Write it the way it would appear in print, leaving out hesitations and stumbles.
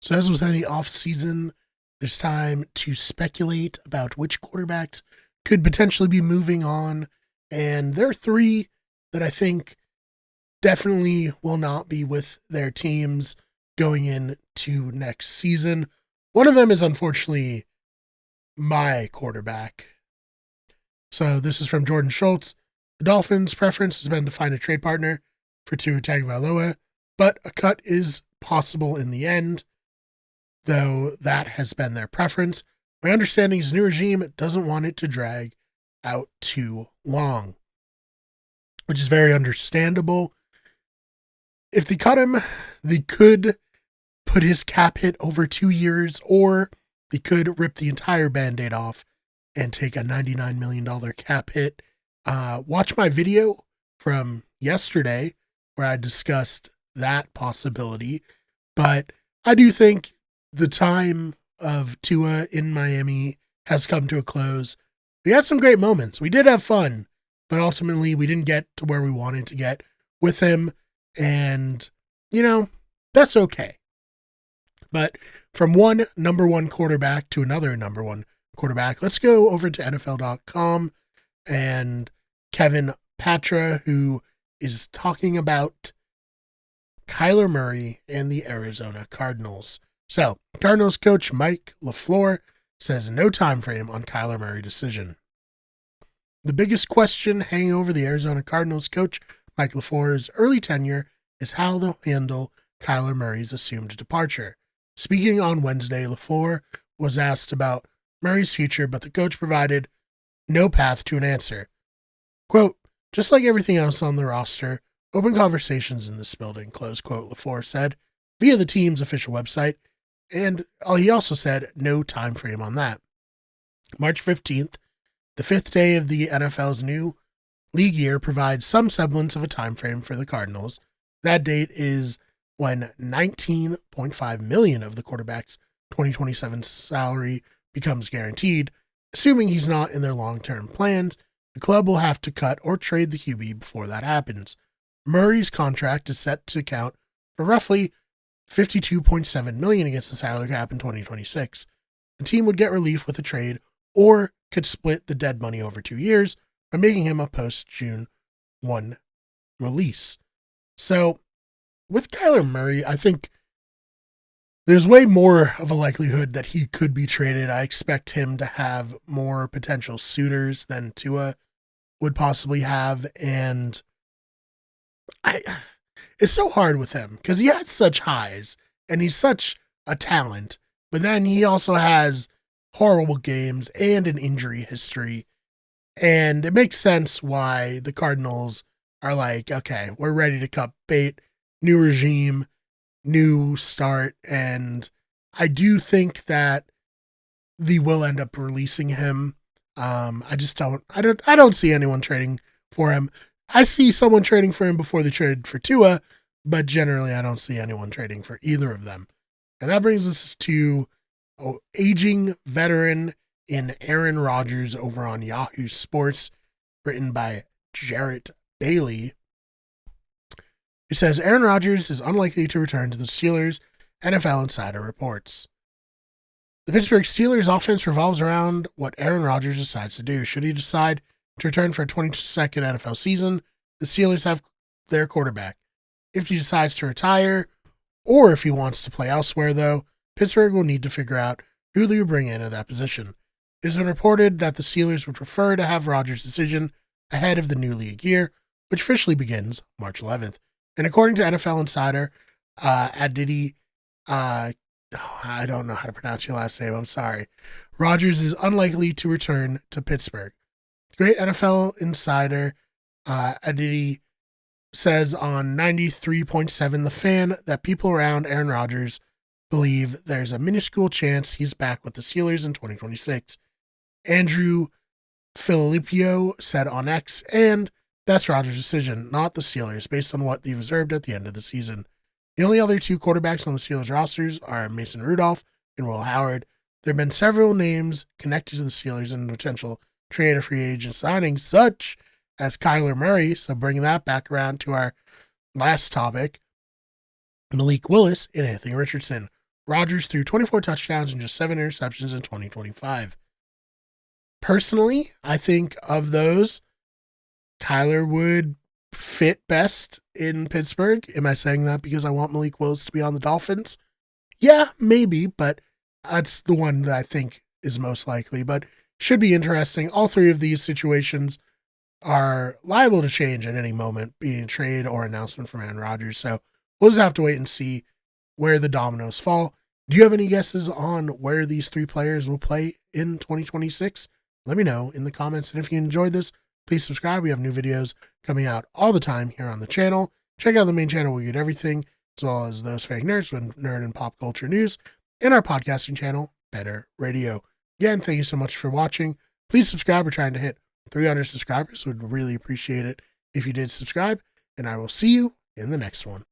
So as with any offseason, there's time to speculate about which quarterbacks could potentially be moving on. And there are three that I think definitely will not be with their teams going into next season. One of them is unfortunately my quarterback. So this is from Jordan Schultz. The Dolphins' preference has been to find a trade partner for Tua Tagovailoa, but a cut is possible in the end, though that has been their preference. My understanding is the new regime doesn't want it to drag out too long, which is very understandable. If they cut him, they could put his cap hit over 2 years, or they could rip the entire Band-Aid off and take a $99 million cap hit. Watch my video from yesterday where I discussed that possibility. But I do think the time of Tua in Miami has come to a close. We had some great moments. We did have fun, but ultimately we didn't get to where we wanted to get with him. And, that's okay. But from one number one quarterback to another number one quarterback, let's go over to NFL.com and Kevin Patra, who is talking about Kyler Murray and the Arizona Cardinals. So, Cardinals coach Mike LaFleur says no time frame on Kyler Murray decision. The biggest question hanging over the Arizona Cardinals coach Mike LaFleur's early tenure is how they'll handle Kyler Murray's assumed departure. Speaking on Wednesday, LaFleur was asked about Murray's future, but the coach provided no path to an answer. Quote, just like everything else on the roster, open conversations in this building, close quote, LaFleur said via the team's official website. And he also said no time frame on that. March 15th, the fifth day of the NFL's new league year, provides some semblance of a time frame for the Cardinals. That date is when $19.5 million of the quarterback's 2027 salary becomes guaranteed. Assuming he's not in their long-term plans, the club will have to cut or trade the QB before that happens. Murray's contract is set to account for roughly $52.7 million against the salary cap in 2026. The team would get relief with a trade or could split the dead money over 2 years by making him a post-June 1 release. So, with Kyler Murray, I think there's way more of a likelihood that he could be traded. I expect him to have more potential suitors than Tua would possibly have, and it's so hard with him because he has such highs and he's such a talent, but then he also has horrible games and an injury history, and it makes sense why the Cardinals are like, okay, we're ready to cut bait, new regime, new start, and I do think that they will end up releasing him. I don't see anyone trading for him. I see someone trading for him before they trade for Tua, but generally I don't see anyone trading for either of them. And that brings us to aging veteran in Aaron Rodgers over on Yahoo Sports, written by Jarrett Bailey. It says Aaron Rodgers is unlikely to return to the Steelers, NFL Insider reports. The Pittsburgh Steelers offense revolves around what Aaron Rodgers decides to do. Should he decide to return for a 22nd NFL season, the Steelers have their quarterback. If he decides to retire, or if he wants to play elsewhere, though, Pittsburgh will need to figure out who they will bring in at that position. It has been reported that the Steelers would prefer to have Rodgers' decision ahead of the new league year, which officially begins March 11th. And according to NFL Insider, Aditi, I don't know how to pronounce your last name, I'm sorry, Rodgers is unlikely to return to Pittsburgh. Great NFL Insider, Aditi, says on 93.7 The Fan that people around Aaron Rodgers believe there's a minuscule chance he's back with the Steelers in 2026. Andrew Filippio said on X, and that's Rodgers' decision, not the Steelers, based on what they've observed at the end of the season. The only other two quarterbacks on the Steelers rosters are Mason Rudolph and Will Howard. There have been several names connected to the Steelers and potential trade or free agent signings, such as Kyler Murray. So bringing that back around to our last topic, Malik Willis and Anthony Richardson. Rodgers threw 24 touchdowns and just 7 interceptions in 2025. Personally, I think of those, Kyler would fit best in Pittsburgh. Am I saying that because I want Malik Willis to be on the Dolphins? Yeah, maybe, but that's the one that I think is most likely. But should be interesting. All three of these situations are liable to change at any moment, being a trade or announcement from Aaron Rodgers. So we'll just have to wait and see where the dominoes fall. Do you have any guesses on where these three players will play in 2026? Let me know in the comments. And if you enjoyed this, please subscribe. We have new videos coming out all the time here on the channel. Check out the main channel where you get everything, as well as Those Fake Nerds with nerd and pop culture news, and our podcasting channel, Better Radio. Again, thank you so much for watching. Please subscribe. We're trying to hit 300 subscribers. Would really appreciate it if you did subscribe, and I will see you in the next one.